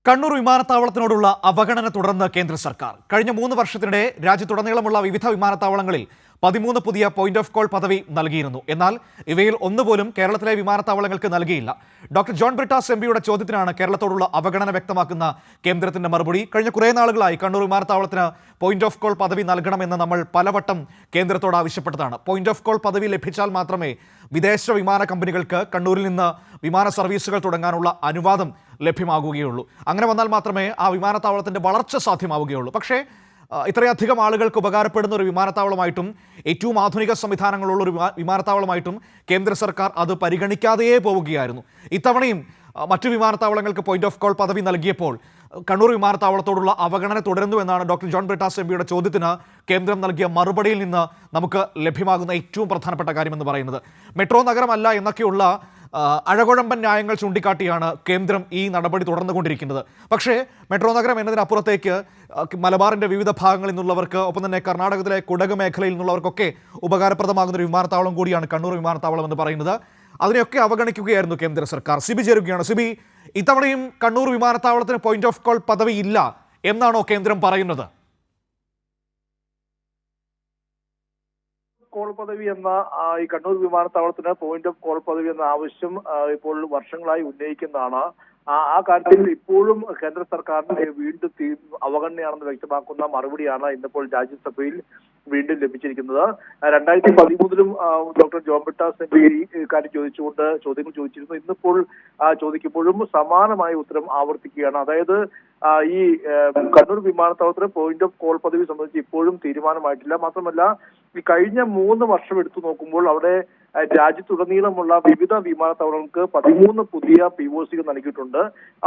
കണ്ണൂർ വിമാനത്താവളത്തിനോടുള്ള അവഗണന തുടർന്ന് കേന്ദ്ര സർക്കാർ കഴിഞ്ഞ 3 വർഷത്തിനിടെ രാജ്യത്തുടനീളമുള്ള വിവിധ വിമാനത്താവളങ്ങളിൽ 13 പുതിയ പോയിന്റ് ഓഫ് കോൾ പദവി നൽകിയിരുന്നു. എന്നാൽ ഇവയിൽ ഒന്നുപോലും കേരളത്തിലെ വിമാനത്താവളങ്ങൾക്ക് നൽകിയില്ല. ഡോക്ടർ ജോൺ ബ്രിട്ടാസ് എംപിയുടെ ചോദ്യത്തിനാണ് കേരളത്തോടുള്ള അവഗണന വ്യക്തമാക്കുന്ന കേന്ദ്രത്തിന്റെ മറുപടി. കഴിഞ്ഞ കുറേ നാളുകളായി കണ്ണൂർ വിമാനത്താവളത്തിന് പോയിന്റ് ഓഫ് കോൾ പദവി നൽകണമെന്ന് നമ്മൾ പലവട്ടം കേന്ദ്രത്തോട് ആവശ്യപ്പെട്ടതാണ്. പോയിന്റ് ഓഫ് കോൾ പദവി ലഭിച്ചാൽ മാത്രമേ വിദേശ വിമാന കമ്പനികൾക്ക് കണ്ണൂരിൽ നിന്ന് വിമാന സർവീസുകൾ തുടങ്ങാനുള്ള അനുവാദം ലഭ്യമാകുകയുള്ളൂ. അങ്ങനെ വന്നാൽ മാത്രമേ ആ വിമാനത്താവളത്തിൻ്റെ വളർച്ച സാധ്യമാവുകയുള്ളൂ. പക്ഷേ ഇത്രയധികം ആളുകൾക്ക് ഉപകാരപ്പെടുന്ന ഒരു വിമാനത്താവളമായിട്ടും ഏറ്റവും ആധുനിക സംവിധാനങ്ങളുള്ള ഒരു വിമാനത്താവളമായിട്ടും കേന്ദ്ര സർക്കാർ അത് പരിഗണിക്കാതെയേ പോവുകയായിരുന്നു. ഇത്തവണയും മറ്റു വിമാനത്താവളങ്ങൾക്ക് പോയിന്റ് ഓഫ് കോൾ പദവി നൽകിയപ്പോൾ കണ്ണൂർ വിമാനത്താവളത്തോടുള്ള അവഗണന തുടരുന്നു എന്നാണ് ഡോക്ടർ ജോൺ ബ്രിട്ടാസ് എംപിയുടെ ചോദ്യത്തിന് കേന്ദ്രം നൽകിയ മറുപടിയിൽ നിന്ന് നമുക്ക് ലഭ്യമാകുന്ന ഏറ്റവും പ്രധാനപ്പെട്ട കാര്യമെന്ന് പറയുന്നത്. മെട്രോ നഗരമല്ല എന്നൊക്കെയുള്ള അഴകുഴമ്പൻ ന്യായങ്ങൾ ചൂണ്ടിക്കാട്ടിയാണ് കേന്ദ്രം ഈ നടപടി തുടർന്നുകൊണ്ടിരിക്കുന്നത്. പക്ഷേ മെട്രോ നഗരം എന്നതിനപ്പുറത്തേക്ക് മലബാറിൻ്റെ വിവിധ ഭാഗങ്ങളിൽ നിന്നുള്ളവർക്ക്, ഒപ്പം തന്നെ കർണാടകത്തിലെ കുടക് മേഖലയിൽ നിന്നുള്ളവർക്കൊക്കെ ഉപകാരപ്രദമാകുന്ന ഒരു വിമാനത്താവളം കൂടിയാണ് കണ്ണൂർ വിമാനത്താവളം എന്ന് പറയുന്നത്. അതിനെയൊക്കെ അവഗണിക്കുകയായിരുന്നു കേന്ദ്ര സർക്കാർ. സിബി ചേരുകയാണ്. സിബി, ഇത്തവണയും കണ്ണൂർ വിമാനത്താവളത്തിന് പോയിന്റ് ഓഫ് കോൾ പദവി ഇല്ല എന്നാണോ കേന്ദ്രം പറയുന്നത്? കോൾ പദവി എന്ന ഈ കണ്ണൂർ വിമാനത്താവളത്തിന് പോയിന്റ് ഓഫ് കോൾ പദവി എന്ന ആവശ്യം ഇപ്പോൾ വർഷങ്ങളായി ഉന്നയിക്കുന്നതാണ്. ആ കാര്യത്തിൽ ഇപ്പോഴും കേന്ദ്ര സർക്കാരിന് വീണ്ടും അവഗണനയാണെന്ന് വ്യക്തമാക്കുന്ന മറുപടിയാണ് ഇന്നിപ്പോൾ രാജ്യസഭയിൽ വീണ്ടും ലഭിച്ചിരിക്കുന്നത്. 2013 ഡോക്ടർ ജോൺ ബ്രിട്ടാസ് എംപി ഈ കാര്യം ചോദിച്ചുകൊണ്ട് ചോദ്യങ്ങൾ ചോദിച്ചിരുന്നു. ഇന്നിപ്പോൾ ചോദിക്കുമ്പോഴും സമാനമായ ഉത്തരം ആവർത്തിക്കുകയാണ്. അതായത് ഈ കണ്ണൂർ വിമാനത്താവളത്തിന് പോയിന്റ് ഓഫ് കോൾ പദവി സംബന്ധിച്ച് ഇപ്പോഴും തീരുമാനമായിട്ടില്ല. മാത്രമല്ല, ഈ കഴിഞ്ഞ 3 വർഷം എടുത്തു നോക്കുമ്പോൾ അവിടെ രാജ്യത്തുടനീളമുള്ള വിവിധ വിമാനത്താവളങ്ങൾക്ക് 13 പുതിയ POC നൽകിയിട്ടുണ്ട്.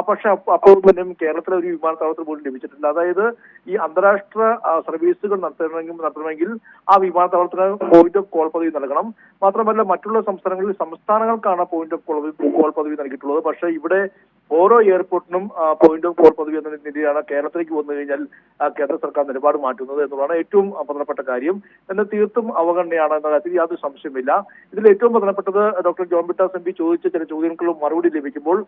പക്ഷെ അപ്പോൾ തന്നെ കേരളത്തിലെ ഒരു വിമാനത്താവളത്തിൽ പോലും ലഭിച്ചിട്ടില്ല. അതായത് ഈ അന്താരാഷ്ട്ര സർവീസുകൾ നടത്തണമെങ്കിൽ ആ വിമാനത്താവളത്തിന് പോയിന്റ് ഓഫ് കോൾ പദവി നൽകണം. മാത്രമല്ല, മറ്റുള്ള സംസ്ഥാനങ്ങൾക്കാണ് പോയിന്റ് ഓഫ് കോൾ പദവി നൽകിയിട്ടുള്ളത്. പക്ഷേ ഇവിടെ ഓരോ എയർപോർട്ടിനും പോയിന്റ് ഓഫ് കോൾ പദവി എന്ന രീതിയിലാണ് കേരളത്തിലേക്ക് വന്നു കഴിഞ്ഞാൽ കേന്ദ്ര സർക്കാർ നിലപാട് മാറ്റുന്നത് എന്നുള്ളതാണ് ഏറ്റവും പ്രധാനപ്പെട്ട കാര്യം. എന്നാൽ തീർത്തും അവഗണനയാണ് എന്ന കാര്യത്തിൽ യാതൊരു സംശയമില്ല. ഇതിൽ ഏറ്റവും പ്രധാനപ്പെട്ടത് ഡോക്ടർ ജോൺ ബ്രിട്ടാസ് എംപി ചോദിച്ച ചില ചോദ്യങ്ങൾക്കുള്ള മറുപടി ലഭിക്കുമ്പോൾ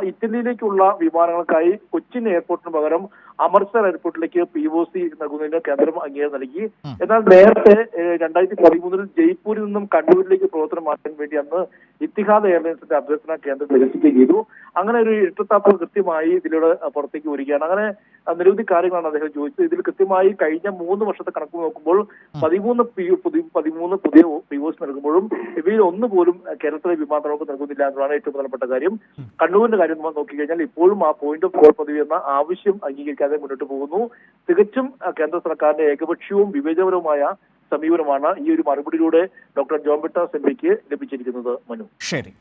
ഇറ്റലിയിലേക്കുള്ള വിമാനങ്ങൾക്കായി കൊച്ചിൻ എയർപോർട്ടിന് പകരം അമൃത്സർ എയർപോർട്ടിലേക്ക് POC നൽകുന്നതിന് കേന്ദ്രം അംഗീകാരം നൽകി. എന്നാൽ നേരത്തെ 2013 ജയ്പൂരിൽ നിന്നും കണ്ണൂരിലേക്ക് പ്രവർത്തനം മാറ്റാൻ വേണ്ടി അന്ന് ഇത്തിഹാദ് എയർലൈൻസിന്റെ അഭ്യർത്ഥന കേന്ദ്രം നിരസിക്കുകയും ചെയ്തു. അങ്ങനെ ഒരു ഇരട്ടത്താപ്പ് കൃത്യമായി ഇതിലൂടെ പുറത്തേക്ക് വരികയാണ്. അങ്ങനെ നിരവധി കാര്യങ്ങളാണ് അദ്ദേഹം ചോദിച്ചത്. ഇതിൽ കൃത്യമായി കഴിഞ്ഞ 3 വർഷത്തെ കണക്ക് നോക്കുമ്പോൾ 13 പുതിയ POC നൽകുമ്പോഴും ഇവയിൽ ഒന്നുപോലും കേരളത്തിലെ വിമാനത്താവളങ്ങൾക്ക് നൽകുന്നില്ല എന്നതാണ് ഏറ്റവും പ്രധാനപ്പെട്ട കാര്യം. കണ്ണൂരിന്റെ കാര്യം നമ്മൾ നോക്കിക്കഴിഞ്ഞാൽ ഇപ്പോഴും ആ പോയിന്റ് ഓഫ് കോൾ പദവി എന്ന ആവശ്യം അംഗീകരിക്കാതെ മുന്നോട്ട് പോകുന്നു. തികച്ചും കേന്ദ്ര സർക്കാരിന്റെ ഏകപക്ഷീയവും വിവേചനപരവുമായ സമീപനമാണ് ഈ ഒരു മറുപടിയിലൂടെ ഡോക്ടർ ജോൺ ബ്രിട്ടാസ് എംപിക്ക് ലഭിച്ചിരിക്കുന്നത്. മനു, ശരി.